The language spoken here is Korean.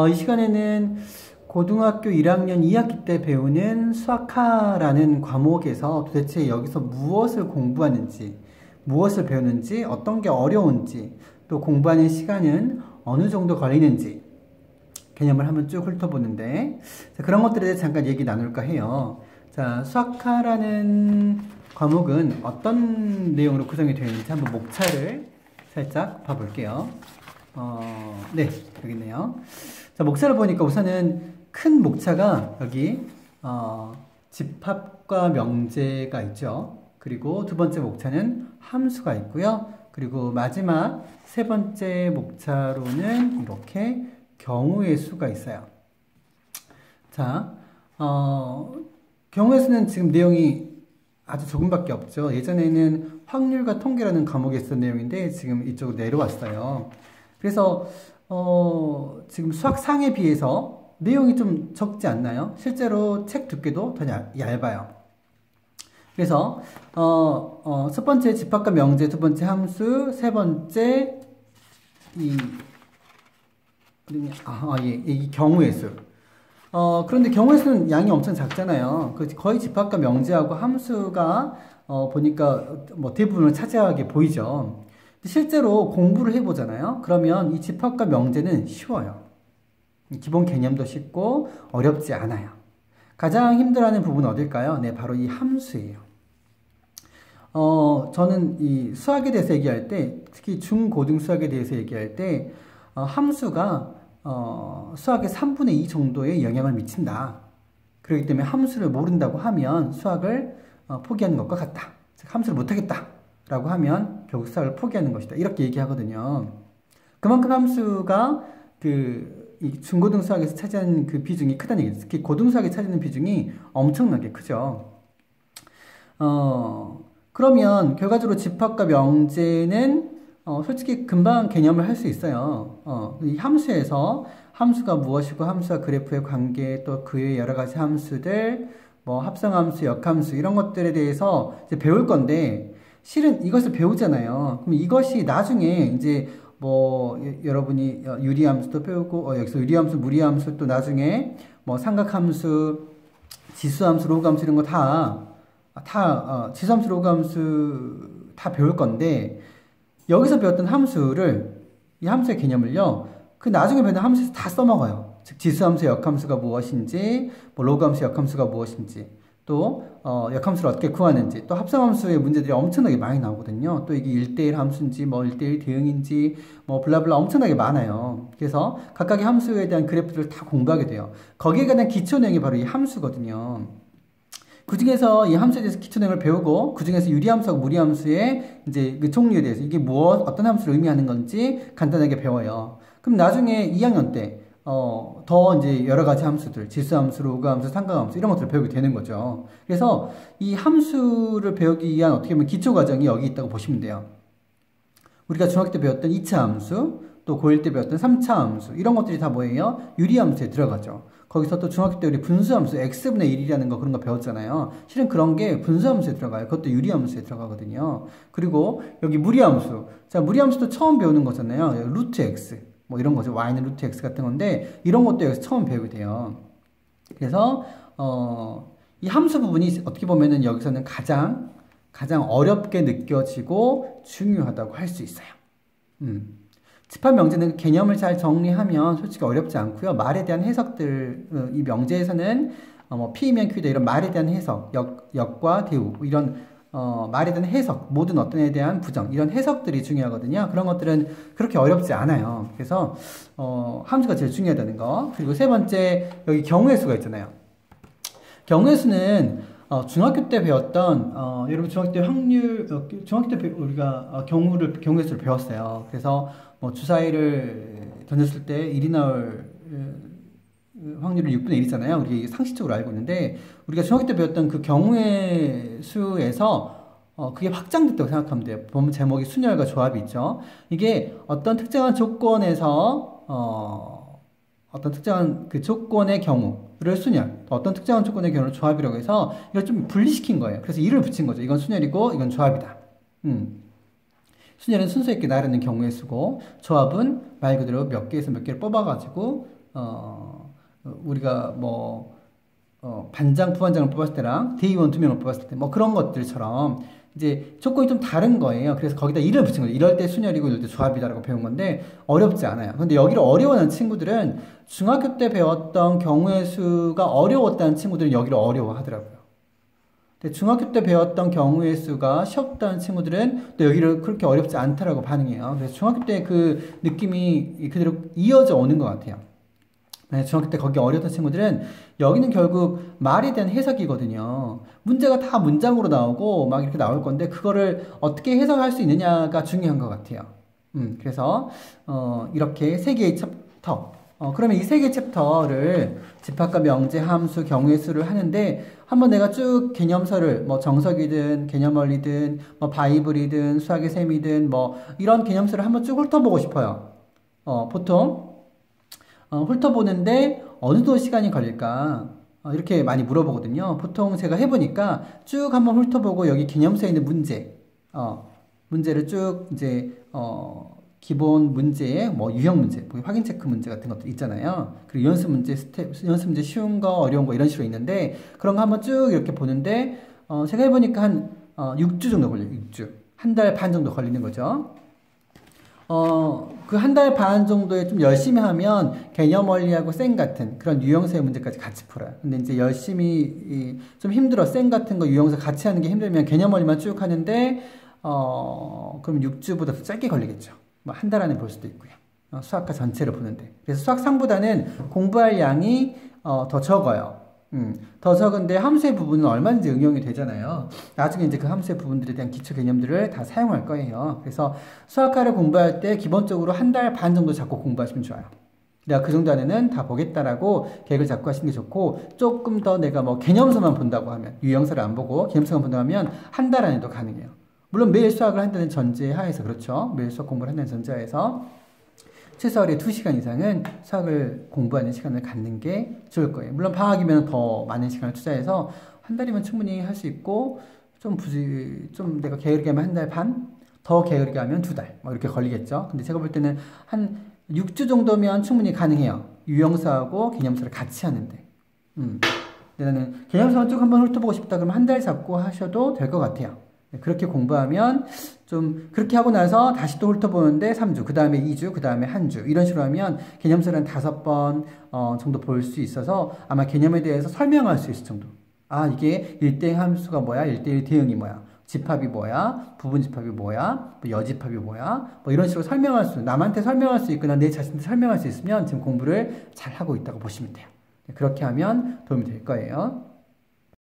이 시간에는 고등학교 1학년 2학기 때 배우는 수학하라는 과목에서 도대체 여기서 무엇을 공부하는지, 무엇을 배우는지, 어떤 게 어려운지, 또 공부하는 시간은 어느 정도 걸리는지 개념을 한번 쭉 훑어보는데, 자, 그런 것들에 대해 잠깐 얘기 나눌까 해요. 자, 수학하라는 과목은 어떤 내용으로 구성이 되어 있는지 한번 목차를 살짝 봐볼게요. 네, 여기 있네요. 자, 목차를 보니까 우선은 큰 목차가 여기, 집합과 명제가 있죠. 그리고 두 번째 목차는 함수가 있고요. 그리고 마지막 세 번째 목차로는 이렇게 경우의 수가 있어요. 자, 경우의 수는 지금 내용이 아주 조금밖에 없죠. 예전에는 확률과 통계라는 과목에 있었던 내용인데 지금 이쪽으로 내려왔어요. 그래서 지금 수학상에 비해서 내용이 좀 적지 않나요? 실제로 책 두께도 더 얇아요. 그래서 첫 번째 집합과 명제, 두 번째 함수, 세 번째 이 경우의 수. 그런데 경우의 수는 양이 엄청 작잖아요. 거의 집합과 명제하고 함수가 보니까 뭐 대부분을 차지하게 보이죠. 실제로 공부를 해보잖아요. 그러면 이 집합과 명제는 쉬워요. 기본 개념도 쉽고 어렵지 않아요. 가장 힘들어하는 부분은 어딜까요? 네, 바로 이 함수예요. 저는 이 수학에 대해서 얘기할 때, 특히 중고등 수학에 대해서 얘기할 때, 함수가 수학의 3분의 2 정도의 영향을 미친다. 그렇기 때문에 함수를 모른다고 하면 수학을 포기하는 것과 같다. 즉, 함수를 못하겠다 라고 하면 결국 수학을 포기하는 것이다. 이렇게 얘기하거든요. 그만큼 함수가 이 중고등 수학에서 차지하는 그 비중이 크다는 얘기죠. 특히 고등 수학에 차지하는 비중이 엄청나게 크죠. 그러면 결과적으로 집합과 명제는 솔직히 금방 개념을 할 수 있어요. 이 함수에서 함수가 무엇이고 함수와 그래프의 관계, 또 그의 여러 가지 함수들, 뭐 합성함수, 역함수 이런 것들에 대해서 이제 배울 건데 실은 이것을 배우잖아요. 그럼 이것이 나중에 이제 뭐 여러분이 유리함수도 배우고 여기서 유리함수, 무리함수 또 나중에 뭐 삼각함수, 지수함수, 로그함수 이런 거 지수함수, 로그함수 다 배울 건데 여기서 배웠던 이 함수의 개념을요, 그 나중에 배우는 함수에서 다 써먹어요. 즉, 지수함수의 역함수가 무엇인지, 뭐 로그함수의 역함수가 무엇인지, 또, 역함수를 어떻게 구하는지, 또 합성함수의 문제들이 엄청나게 많이 나오거든요. 또 이게 1대1 함수인지, 뭐 1대1 대응인지, 뭐 블라블라 엄청나게 많아요. 그래서 각각의 함수에 대한 그래프들을 다 공부하게 돼요. 거기에 관한 기초 내용이 바로 이 함수거든요. 그 중에서 이 함수에 대해서 기초 내용을 배우고, 그 중에서 유리함수하고 무리함수의 이제 그 종류에 대해서 이게 어떤 함수를 의미하는 건지 간단하게 배워요. 그럼 나중에 2학년 때, 더 이제 여러 가지 함수들, 지수함수, 로그함수, 삼각함수 이런 것들을 배우게 되는 거죠. 그래서 이 함수를 배우기 위한 어떻게 보면 기초 과정이 여기 있다고 보시면 돼요. 우리가 중학교 때 배웠던 2차 함수, 또 고1 때 배웠던 3차 함수 이런 것들이 다 뭐예요? 유리함수에 들어가죠. 거기서 또 중학교 때 우리 분수함수 x분의 1이라는 거 그런 거 배웠잖아요. 실은 그런 게 분수함수에 들어가요. 그것도 유리함수에 들어가거든요. 그리고 여기 무리함수. 자, 무리함수도 처음 배우는 거잖아요. 루트 x. 뭐 이런 거죠. y는 루트 x 같은 건데 이런 것도 여기서 처음 배우게 돼요. 그래서 이 함수 부분이 어떻게 보면은 여기서는 가장 어렵게 느껴지고 중요하다고 할 수 있어요. 집합 명제는 개념을 잘 정리하면 솔직히 어렵지 않고요. 말에 대한 해석들, 이 명제에서는 뭐 P면 Q다 이런 말에 대한 해석, 역과 대우 이런 말에 대한 해석, 모든 어떤 에 대한 부정 이런 해석들이 중요하거든요. 그런 것들은 그렇게 어렵지 않아요. 그래서 함수가 제일 중요하다는 거. 그리고 세 번째 여기 경우의 수가 있잖아요. 경우의 수는 중학교 때 배웠던 여러분 중학교 때 중학교 때 우리가 경우의 수를 배웠어요. 그래서 뭐 주사위를 던졌을 때 1이 나올 확률이 6분의 1이잖아요. 우리 상식적으로 알고 있는데 우리가 중학교 때 배웠던 그 경우의 수에서 그게 확장됐다고 생각하면 돼요. 보면 제목이 순열과 조합이 있죠. 이게 어떤 특정한 조건에서 어떤 특정한 그 조건의 경우를 순열, 어떤 특정한 조건의 경우를 조합이라고 해서 이걸 좀 분리시킨 거예요. 그래서 이를 붙인 거죠. 이건 순열이고 이건 조합이다. 순열은 순서 있게 나르는 경우에 쓰고 조합은 말 그대로 몇 개에서 몇 개를 뽑아가지고 우리가 뭐, 반장, 부반장을 뽑았을 때랑 대의원 2명을 뽑았을 때, 뭐 그런 것들처럼 이제 조건이 좀 다른 거예요. 그래서 거기다 일을 붙인 거예요. 이럴 때 순열이고 이럴 때 조합이다라고 배운 건데 어렵지 않아요. 근데 여기를 어려워하는 친구들은 중학교 때 배웠던 경우의 수가 어려웠다는 친구들은 여기를 어려워하더라고요. 근데 중학교 때 배웠던 경우의 수가 쉬웠다는 친구들은 또 여기를 그렇게 어렵지 않다라고 반응해요. 그래서 중학교 때 그 느낌이 그대로 이어져 오는 것 같아요. 중학교 때 거기 어렸던 친구들은 여기는 결국 말에 대한 해석이거든요. 문제가 다 문장으로 나오고 막 이렇게 나올 건데 그거를 어떻게 해석할 수 있느냐가 중요한 것 같아요. 그래서 이렇게 세 개의 챕터. 그러면 이 세 개의 챕터를 집합과 명제, 함수, 경우의 수를 하는데 한번 내가 쭉 개념서를 뭐 정석이든 개념원리든 뭐 바이블이든 수학의 셈이든 뭐 이런 개념서를 한번 쭉 훑어보고 싶어요. 보통 훑어보는데 어느 정도 시간이 걸릴까? 이렇게 많이 물어보거든요. 보통 제가 해보니까 쭉 한번 훑어보고 여기 개념서에 있는 문제, 문제를 쭉 이제, 기본 문제에 뭐 유형 문제, 확인 체크 문제 같은 것들 있잖아요. 그리고 연습 문제, 연습 문제 쉬운 거, 어려운 거 이런 식으로 있는데 그런 거 한번 쭉 이렇게 보는데, 제가 해보니까 한, 6주 정도 걸려요. 6주. 한 달 반 정도 걸리는 거죠. 그 한 달 반 정도에 좀 열심히 하면 개념 원리하고 셈 같은 그런 유형서의 문제까지 같이 풀어요. 근데 이제 열심히 좀 힘들어. 셈 같은 거 유형서 같이 하는 게 힘들면 개념 원리만 쭉 하는데, 그럼 6주보다 더 짧게 걸리겠죠. 뭐 한 달 안에 볼 수도 있고요. 수학과 전체를 보는데. 그래서 수학상보다는 공부할 양이 더 적어요. 더 적은데 함수의 부분은 얼마든지 응용이 되잖아요. 나중에 이제 그 함수의 부분들에 대한 기초 개념들을 다 사용할 거예요. 그래서 수학과를 공부할 때 기본적으로 한 달 반 정도 잡고 공부하시면 좋아요. 내가 그 정도 안에는 다 보겠다라고 계획을 잡고 하시는 게 좋고, 조금 더 내가 뭐 개념서만 본다고 하면, 유형서를 안 보고 개념서만 본다고 하면 한 달 안에도 가능해요. 물론 매일 수학을 한다는 전제 하에서, 그렇죠. 매일 수학 공부를 한다는 전제 하에서 최소 하루에 2시간 이상은 수학을 공부하는 시간을 갖는 게 좋을 거예요. 물론 방학이면 더 많은 시간을 투자해서 한 달이면 충분히 할 수 있고, 좀 내가 게으르게 하면 한 달 반? 더 게으르게 하면 2달. 뭐 이렇게 걸리겠죠. 근데 제가 볼 때는 한 6주 정도면 충분히 가능해요. 유형서하고 개념서를 같이 하는데. 나는 개념서만 쭉 한번 훑어보고 싶다 그러면 한 달 잡고 하셔도 될 것 같아요. 그렇게 공부하면 좀 그렇게 하고 나서 다시 또 훑어보는데 3주, 그 다음에 2주, 그 다음에 한 주 이런 식으로 하면 개념서를 한 5번 정도 볼 수 있어서 아마 개념에 대해서 설명할 수 있을 정도. 아, 이게 일대응 함수가 뭐야? 일대일 대응이 뭐야? 집합이 뭐야? 부분집합이 뭐야? 뭐 여집합이 뭐야? 뭐 이런 식으로 남한테 설명할 수 있거나 내 자신한테 설명할 수 있으면 지금 공부를 잘 하고 있다고 보시면 돼요. 그렇게 하면 도움이 될 거예요.